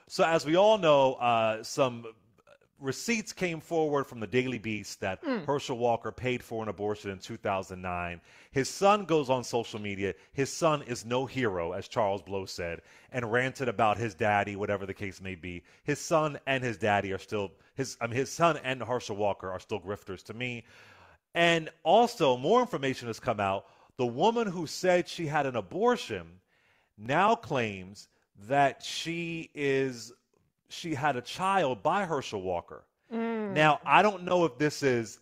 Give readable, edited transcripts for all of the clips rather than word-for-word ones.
So as we all know, some receipts came forward from the Daily Beast that Mm. Herschel Walker paid for an abortion in 2009. His son goes on social media. His son is no hero, as Charles Blow said, and ranted about his daddy, whatever the case may be. His son and his daddy are still his son and Herschel Walker are still grifters to me. And also, more information has come out. The woman who said she had an abortion now claims that she had a child by Herschel Walker. Mm. Now, I don't know if this is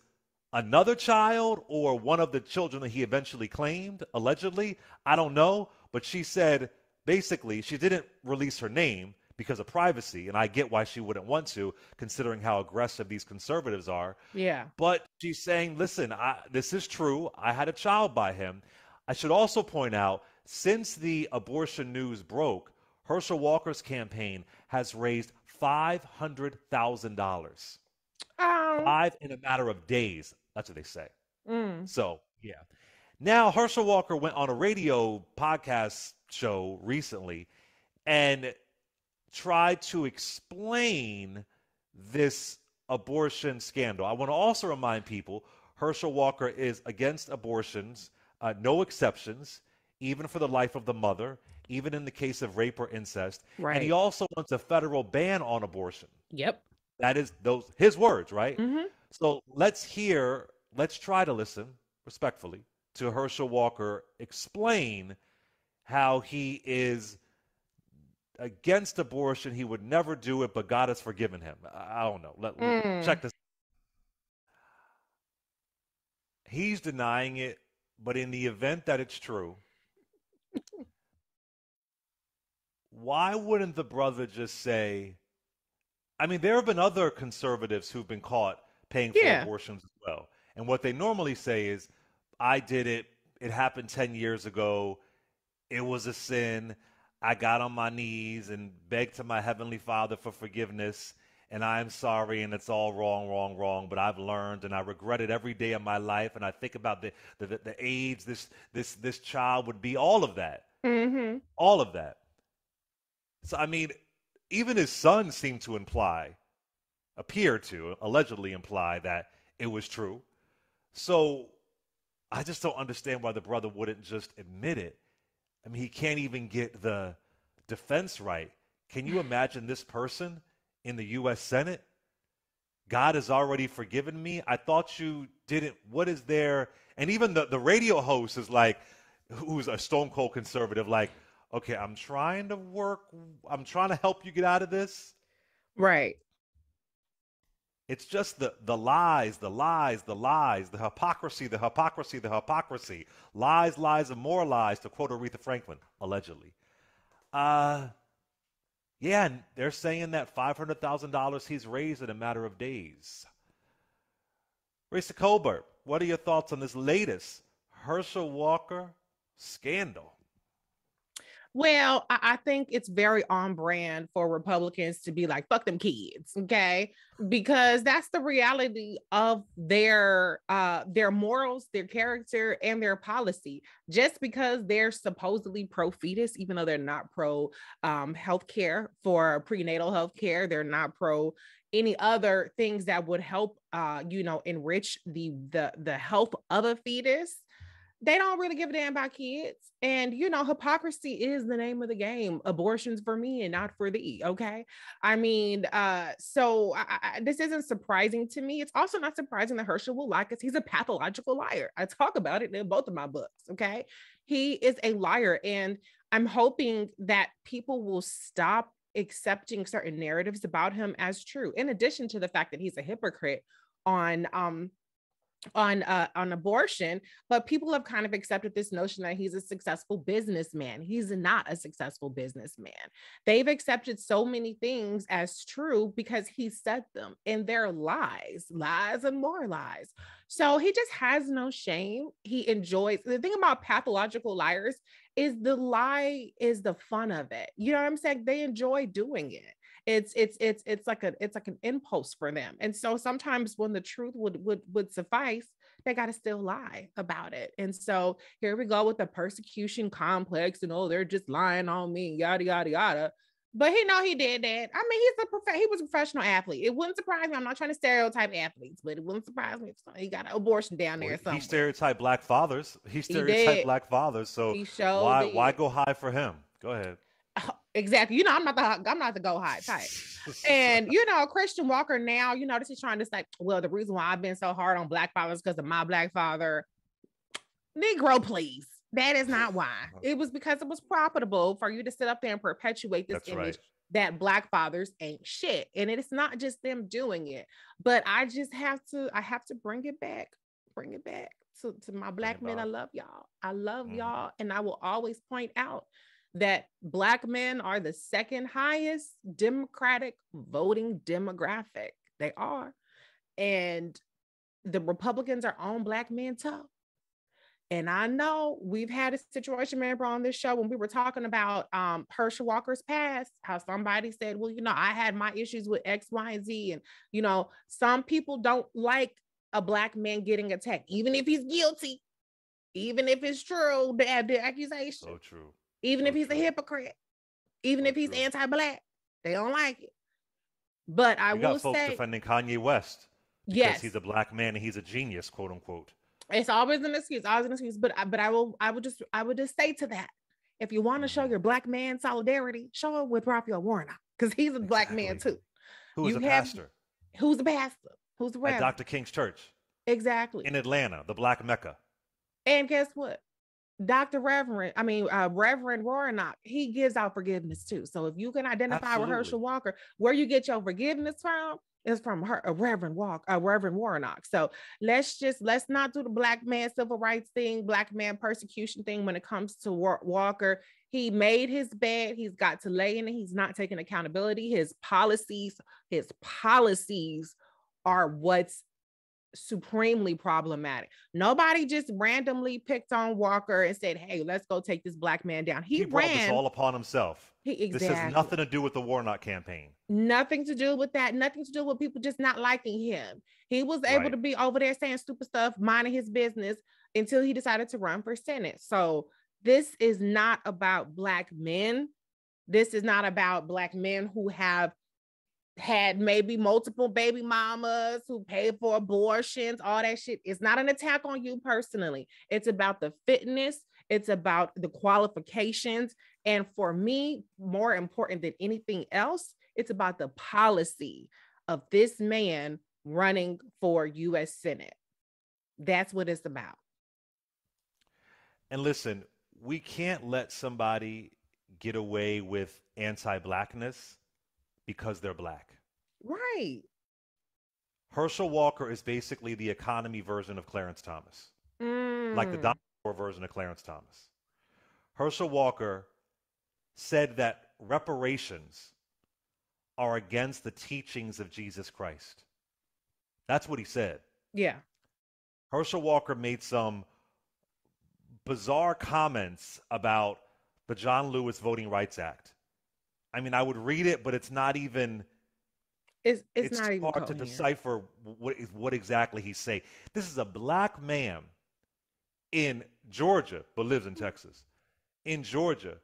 another child or one of the children that he eventually claimed, allegedly. I don't know. But she said basically she didn't release her name because of privacy. And I get why she wouldn't want to, considering how aggressive these conservatives are. Yeah. But she's saying, listen, this is true. I had a child by him. I should also point out, since the abortion news broke, Herschel Walker's campaign has raised $500,000. Um. Five in a matter of days. That's what they say. Mm. So, yeah. Now, Herschel Walker went on a radio podcast show recently and tried to explain this abortion scandal. I want to also remind people Herschel Walker is against abortions, no exceptions, even for the life of the mother, even in the case of rape or incest. And he Right. also wants a federal ban on abortion. Yep. That is those his words, right? Mm-hmm. So let's try to listen respectfully to Herschel Walker explain how he is against abortion. He would never do it, but God has forgiven him. I don't know. Mm. Check this. He's denying it, but in the event that it's true, why wouldn't the brother just say, I mean, there have been other conservatives who've been caught paying for Yeah. abortions as well. And what they normally say is, I did it. It happened 10 years ago. It was a sin. I got on my knees and begged to my Heavenly Father for forgiveness. And I'm sorry, and it's all wrong, wrong, wrong. But I've learned, and I regret it every day of my life. And I think about the age this child would be. Mm-hmm. All of that. So I mean, even his son seemed to appear to allegedly imply that it was true. So I just don't understand why the brother wouldn't just admit it. I mean, he can't even get the defense right. Can you imagine this person in the U.S. Senate? God has already forgiven me. I thought you didn't. What is there? And even the radio host is like, who's a stone cold conservative, like, okay, I'm trying to help you get out of this. Right. It's just the lies, the lies, the lies, the hypocrisy, the hypocrisy, the hypocrisy. Lies, lies, and more lies, to quote Aretha Franklin, allegedly. Uh, yeah, and they're saying that $500,000 he's raised in a matter of days. Risa Colbert, what are your thoughts on this latest Herschel Walker scandal? Well, I think it's very on brand for Republicans to be like, fuck them kids, okay? Because that's the reality of their morals, their character, and their policy. Just because they're supposedly pro fetus, even though they're not pro healthcare for prenatal healthcare, they're not pro any other things that would help enrich the health of a fetus. They don't really give a damn about kids. And, hypocrisy is the name of the game. Abortions for me and not for thee. Okay. I mean, this isn't surprising to me. It's also not surprising that Herschel will lie because he's a pathological liar. I talk about it in both of my books. Okay. He is a liar. And I'm hoping that people will stop accepting certain narratives about him as true, in addition to the fact that he's a hypocrite on on abortion. But people have kind of accepted this notion that he's a successful businessman. He's not a successful businessman. They've accepted so many things as true because he said them, and they're lies and more lies. So he just has no shame. He enjoys. The thing about pathological liars is the lie is the fun of it. You know what I'm saying? They enjoy doing it. It's like an impulse for them. And so sometimes when the truth would suffice, they got to still lie about it. And so here we go with the persecution complex and, oh, they're just lying on me, yada yada yada. But he know he did that. I mean, he was a professional athlete. It wouldn't surprise me. I'm not trying to stereotype athletes, but it wouldn't surprise me if he got an abortion down Well, there he somewhere. stereotyped black fathers. He He stereotyped did. black fathers. So He showed why did. go high for him? Go ahead. Exactly. You know, I'm not the go high type. And you know, Christian Walker now, you know, this is trying to say, well, the reason why I've been so hard on black fathers because of my black father. Negro, please. That is not why. It was because it was profitable for you to sit up there and perpetuate this That's image right. that black fathers ain't shit. And it's not just them doing it, but I have to bring it back. Bring it back to my Bring black it men. I back. love y'all. I love Hmm. y'all. And I will always point out that black men are the second highest Democratic voting demographic. They are. And the Republicans are on black men tough. And I know we've had a situation, remember, on this show when we were talking about Herschel Walker's past, how somebody said, well, you know, I had my issues with X, Y, and Z. And, you know, some people don't like a black man getting attacked, even if he's guilty, even if it's true, the accusation, So true. even if So he's a true. hypocrite, even So if he's true. anti black, they don't like it. But I You got will folks say, defending Kanye West because yes, he's a black man and he's a genius, quote unquote. it's always an excuse, always an excuse. But I would just say to that, if you want to show Hmm. your black man solidarity, show it with Raphael Warnock because he's a black man Exactly. too. Who is You a have pastor who's a pastor, who's a at reverend, Dr. King's church exactly. in Atlanta, the Black Mecca. And guess what? Reverend Warnock, he gives out forgiveness too. So if you can identify with Herschel Absolutely. Walker, where you get your forgiveness from is from her, Reverend Warnock. So let's not do the black man civil rights thing, black man persecution thing when it comes to Walker. He made his bed. He's got to lay in it. He's not taking accountability. His policies are what's supremely problematic. Nobody just randomly picked on Walker and said, "Hey, let's go take this black man down." He He brought this ran. all upon himself. He This has exactly nothing to do with the Warnock campaign. nothing to do with that. Nothing to do with people just not liking him. He was able Right. to be over there saying stupid stuff, minding his business until he decided to run for Senate. So this is not about black men. This is not about black men who have had maybe multiple baby mamas who paid for abortions, all that shit. It's not an attack on you personally. It's about the fitness, it's about the qualifications. And for me, more important than anything else, it's about the policy of this man running for US Senate. That's what it's about. And listen, we can't let somebody get away with anti blackness because they're black. Right. Herschel Walker is basically the economy version of Clarence Thomas, like the Mm. dinosaur version of Clarence Thomas. Herschel Walker said that reparations are against the teachings of Jesus Christ. That's what he said. Yeah. Herschel Walker made some bizarre comments about the John Lewis Voting Rights Act. I mean, I would read it, but It's it's not too even hard to coherent. decipher what exactly he's saying. This is a black man in Georgia, but lives in Texas. In Georgia,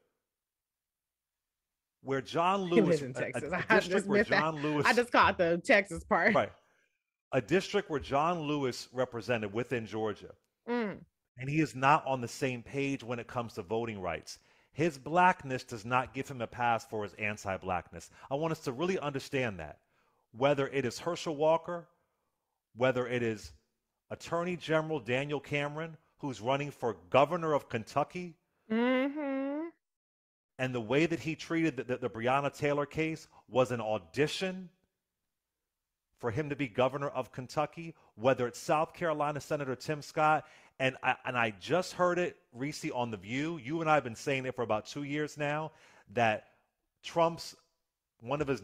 where John He lives Lewis, in Texas. a I district just where missed that. John I Lewis, just caught the Texas part. right, a district where John Lewis represented within Georgia, Mm. and he is not on the same page when it comes to voting rights. His blackness does not give him a pass for his anti blackness. I want us to really understand that. Whether it is Herschel Walker, whether it is Attorney General Daniel Cameron, who's running for governor of Kentucky, Hmm. and the way that he treated the Breonna Taylor case was an audition for him to be governor of Kentucky, whether it's South Carolina Senator Tim Scott. And I just heard it, Reese, on The View. You and I have been saying it for about 2 years now, that Trump's one of his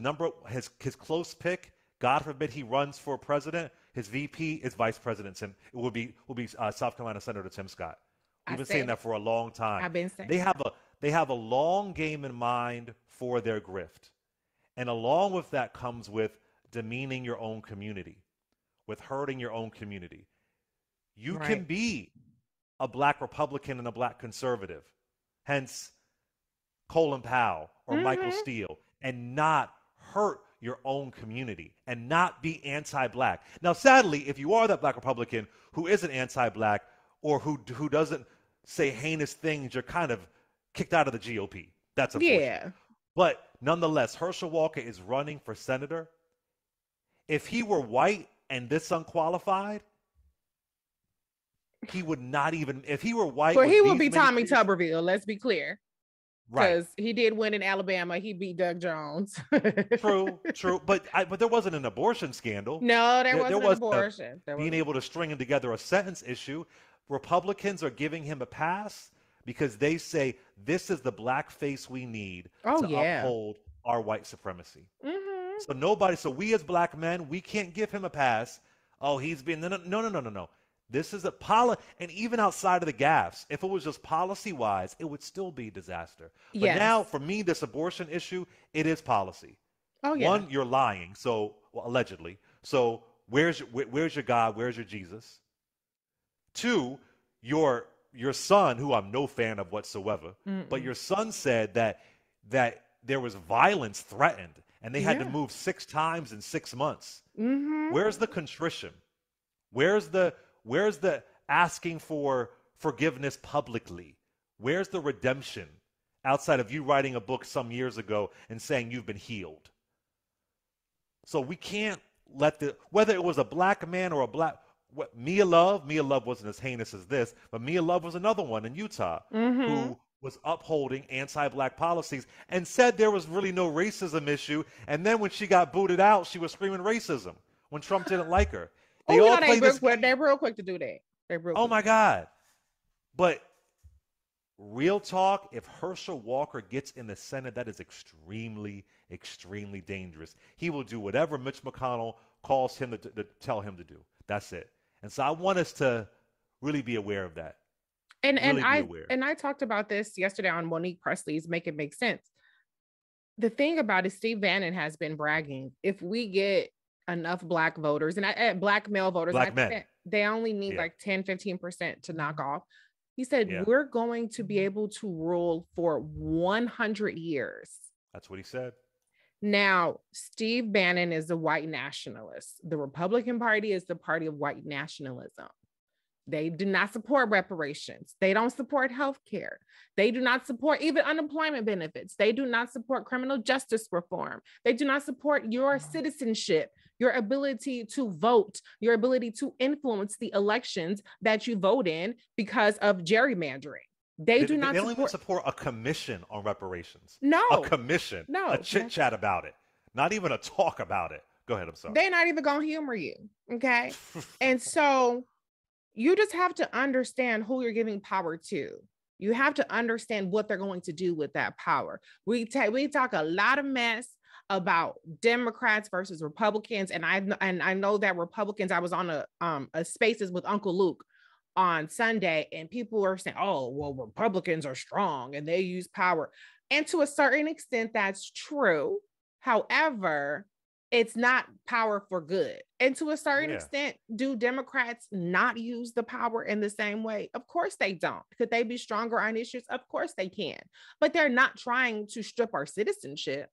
close pick, God forbid he runs for president, his VP is Vice President Tim. It will be South Carolina Senator Tim Scott. I We've been saying said that it. for a long time. I've been saying They it. have a they have a long game in mind for their grift. And along with that comes with demeaning your own community, with hurting your own community. You can Right. be a black Republican and a black conservative, hence Colin Powell or Michael Hmm. Steele. and not hurt your own community and not be anti-black. Now, sadly, if you are that black Republican who isn't anti-black or who doesn't say heinous things, you're kind of kicked out of the GOP. That's unfortunate. Yeah. But nonetheless, Herschel Walker is running for senator. If he were white and this unqualified, he would not even, if he were white. But he would be Tommy Tuberville, let's be clear. Right. Because he did win in Alabama. He beat Doug Jones. True. But there wasn't an abortion scandal. No, there wasn't an abortion. Being able to string together a sentence issue. Republicans are giving him a pass because they say this is the black face we need to uphold our white supremacy. Mm-hmm. So we as black men, we can't give him a pass. Oh, he's been, no. This is and even outside of the gaffes, if it was just policy-wise, it would still be disaster. But now, for me, this abortion issue, it is policy. Oh, yeah. One, you're lying, allegedly. So where's your God? Where's your Jesus? Two, your son, who I'm no fan of whatsoever, but your son said that there was violence threatened, and they had to move 6 times in 6 months. Mm-hmm. Where's the contrition? Where's the asking for forgiveness publicly? Where's the redemption outside of you writing a book some years ago and saying you've been healed? So we can't let whether it was a black man or a black, Mia Love wasn't as heinous as this, but Mia Love was another one in Utah who was upholding anti-black policies and said there was really no racism issue. And then when she got booted out, she was screaming racism when Trump didn't like her. They're real quick to do that. Oh my God. But real talk, if Herschel Walker gets in the Senate, that is extremely, extremely dangerous. He will do whatever Mitch McConnell calls him to tell him to do. That's it. And so I want us to really be aware of that. And I talked about this yesterday on Monique Presley's Make It Make Sense. The thing about it, Steve Bannon has been bragging. If we get enough black voters and black male voters, they only need like 10-15% to knock off. He said, we're going to be able to rule for 100 years. That's what he said. Now, Steve Bannon is a white nationalist. The Republican Party is the party of white nationalism. They do not support reparations. They don't support health care. They do not support even unemployment benefits. They do not support criminal justice reform. They do not support your citizenship, your ability to vote, your ability to influence the elections that you vote in because of gerrymandering. They do not even support a commission on reparations. No. A commission. No. A chit-chat about it. Not even a talk about it. Go ahead, I'm sorry. They're not even going to humor you, okay? And so you just have to understand who you're giving power to. You have to understand what they're going to do with that power. We talk a lot of mess about Democrats versus Republicans, and I know that Republicans. I was on a Spaces with Uncle Luke on Sunday, and people were saying, "Oh, well, Republicans are strong and they use power," and to a certain extent, that's true. However, it's not power for good. And to a certain extent, do Democrats not use the power in the same way? Of course they don't. Could they be stronger on issues? Of course they can. But they're not trying to strip our citizenship,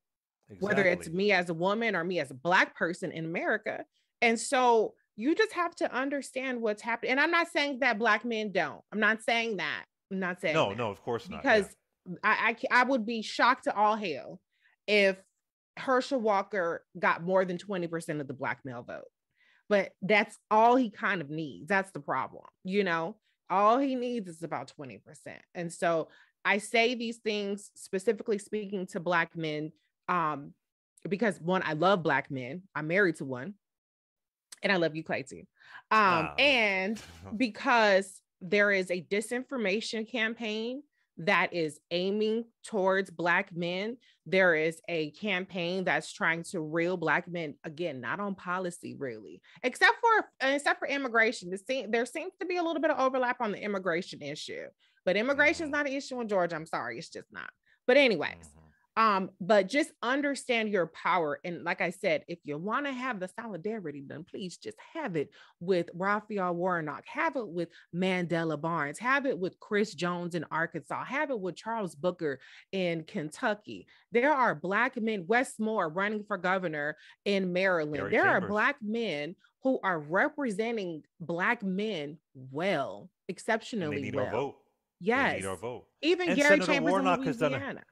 whether it's me as a woman or me as a Black person in America. And so you just have to understand what's happening. And I'm not saying that Black men don't. I'm not saying that. I'm not saying that. No, of course not. Because I would be shocked to all hell if Herschel Walker got more than 20% of the Black male vote. But that's all he kind of needs. That's the problem. You know, all he needs is about 20%. And so I say these things specifically speaking to Black men, because one, I love Black men. I'm married to one. And I love you, Clay, too. And because there is a disinformation campaign that is aiming towards Black men. There is a campaign that's trying to reel Black men, again, not on policy really, except for immigration. There seems to be a little bit of overlap on the immigration issue, but immigration is not an issue in Georgia. I'm sorry, it's just not. But anyways, But just understand your power. And like I said, if you want to have the solidarity, then please just have it with Raphael Warnock, have it with Mandela Barnes, have it with Chris Jones in Arkansas, have it with Charles Booker in Kentucky. There are Black men, Wes Moore running for governor in Maryland. Gary There are Chambers. Black men who are representing Black men well, And they exceptionally need our well. vote. They Yes. need our vote. Even And Gary Chambers in Louisiana.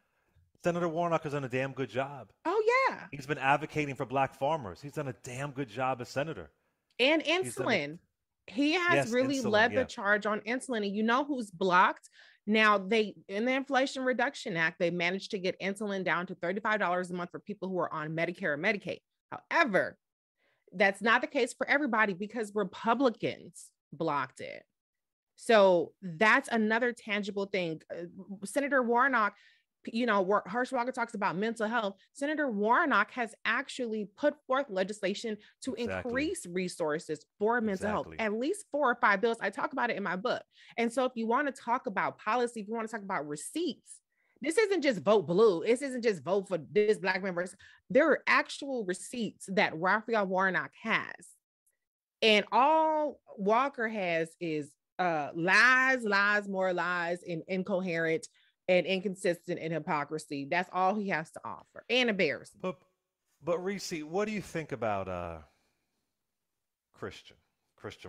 Senator Warnock has done a damn good job. Oh, yeah. He's been advocating for black farmers. He's done a damn good job as senator. And He's done a, insulin. He has yes, really insulin. led the Yeah, charge on insulin. And you know who's blocked? Now, they in the Inflation Reduction Act, they managed to get insulin down to $35 a month for people who are on Medicare or Medicaid. However, that's not the case for everybody because Republicans blocked it. So that's another tangible thing. Senator Warnock, you know, Herschel Walker talks about mental health. Senator Warnock has actually put forth legislation to increase resources for mental health, at least 4 or 5 bills. I talk about it in my book. And so if you want to talk about policy, if you want to talk about receipts, this isn't just vote blue. This isn't just vote for this Black man versus. There are actual receipts that Raphael Warnock has. And all Walker has is lies, more lies, and incoherent and inconsistent and hypocrisy. That's all he has to offer, and embarrassing. But Reese, what do you think about Christian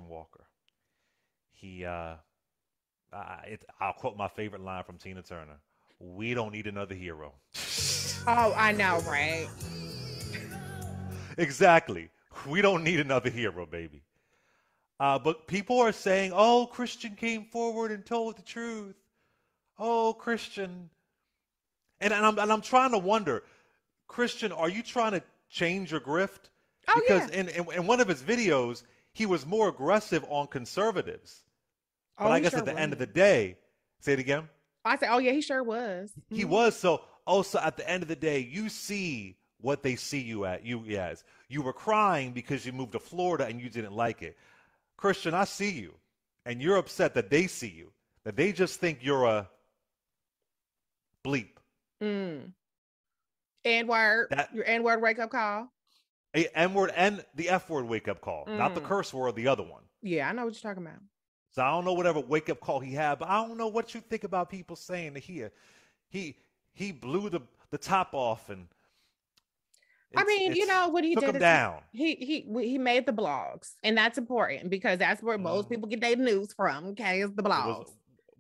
Walker? He I'll quote my favorite line from Tina Turner: "We don't need another hero." Oh, I know, right? Exactly. We don't need another hero, baby. But people are saying, "Oh, Christian came forward and told the truth. Oh, Christian." And I'm trying to wonder, Christian, are you trying to change your grift? Oh, because yeah. in one of his videos, he was more aggressive on conservatives. But Oh, I he guess sure at the was. end of the day, say it again. I said, oh yeah, he sure was. He was. So also at the end of the day, you see what they see you as. You were crying because you moved to Florida and you didn't like it. Christian, I see you. And you're upset that they see you. That they just think you're a bleep. N-word. Your N-word wake-up call. A N-word and the F-word wake-up call. Not the curse word, the other one. Yeah, I know what you're talking about. So I don't know whatever wake-up call he had, but I don't know what you think about people saying that he blew the top off and I mean, you know what he took did him down. He made the blogs, and that's important because that's where most people get their news from. Okay, is the blogs.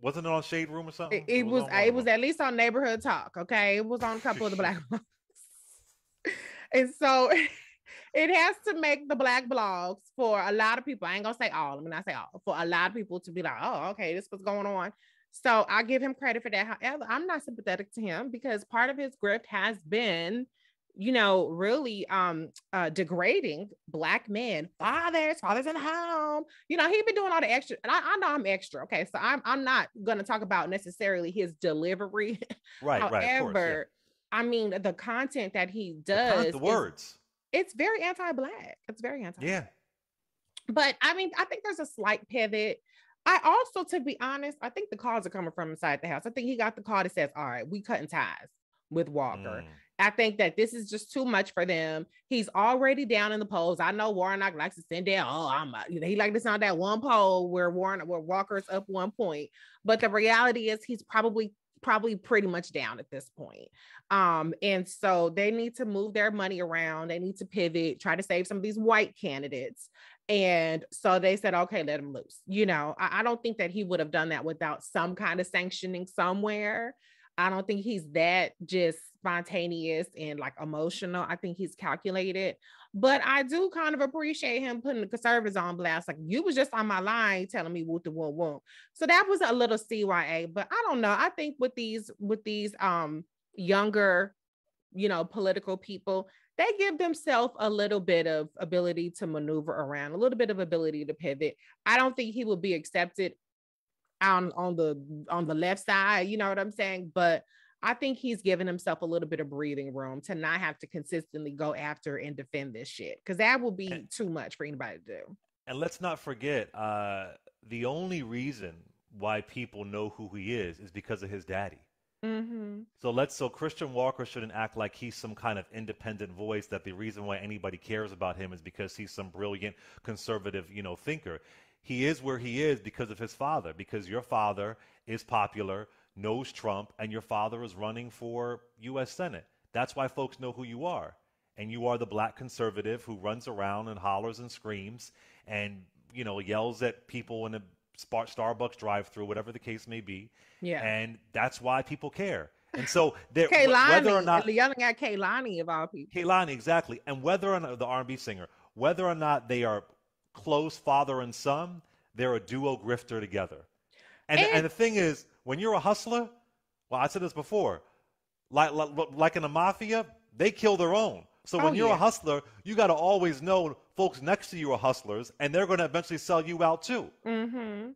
Wasn't it on Shade Room or something? It was at least on Neighborhood Talk. Okay, it was on a couple of the Black blogs, and so it has to make the Black blogs for a lot of people. I ain't gonna say all. I'm not say all, for a lot of people to be like, oh, okay, this was going on. So I give him credit for that. However, I'm not sympathetic to him because part of his grift has been, you know, really degrading Black men, fathers in the home. You know, he's been doing all the extra, and I know I'm extra. Okay, so I'm not gonna talk about necessarily his delivery. Right. However, Of course, yeah. I mean, the content that he does, the words. It's very anti-Black. It's very anti-Black. Yeah. But I mean, I think there's a slight pivot. I also, to be honest, I think the calls are coming from inside the house. I think he got the call that says, all right, we cutting ties with Walker. I think that this is just too much for them. He's already down in the polls. I know Warnock likes to send down, he like to sound that one poll where Walker's up 1 point. But the reality is he's probably pretty much down at this point. And so they need to move their money around. They need to pivot, try to save some of these white candidates. And so they said, okay, let him loose. You know, I don't think that he would have done that without some kind of sanctioning somewhere. I don't think he's that just spontaneous and like emotional. I think he's calculated, but I do kind of appreciate him putting the conservatives on blast. Like, you was just on my line telling me what the whoop. So that was a little CYA, but I don't know. I think with these younger, you know, political people, they give themselves a little bit of ability to maneuver around, a little bit of ability to pivot. I don't think he would be accepted on the left side, you know what I'm saying? But I think he's given himself a little bit of breathing room to not have to consistently go after and defend this shit, because that will be too much for anybody to do. And let's not forget, the only reason why people know who he is because of his daddy. Mm-hmm. So Christian Walker shouldn't act like he's some kind of independent voice, that the reason why anybody cares about him is because he's some brilliant conservative, thinker. He is where he is because of his father, because your father is popular, knows Trump, and your father is running for US Senate. That's why folks know who you are. And you are the black conservative who runs around and hollers and screams and, yells at people in a Starbucks drive-through, whatever the case may be. Yeah. And that's why people care. And so whether or Kaylani, not yelling at Kaylani of all people. Kehlani, exactly, and whether or not the R&B singer, whether or not they are close father and son, they're a duo grifter together. And the thing is, when you're a hustler, well, I said this before, like in the mafia, they kill their own. So when you're a hustler, you got to always know folks next to you are hustlers, and they're going to eventually sell you out too. Mm-hmm.